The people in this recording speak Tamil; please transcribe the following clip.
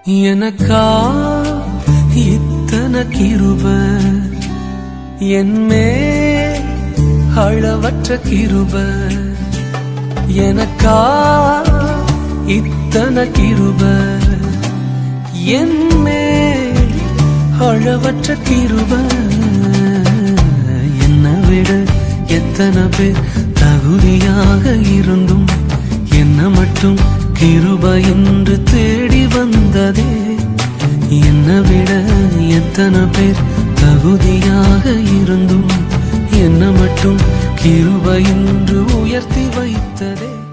எனக்கா இத்தனை கிருப என்மே அளவற்ற கிருப எனக்கா இத்தனை கிருப என்மே அளவற்ற கிருப என்னை விட எத்தனை பேர் தகுதியாக இருந்தும் என்ன மட்டும் கிருப என்று தேடி வந்ததே. என்னை விட எத்தனை பேர் தகுதியாக இருந்தும் என்ன மட்டும் கிருப என்று உயர்த்தி வைத்ததே.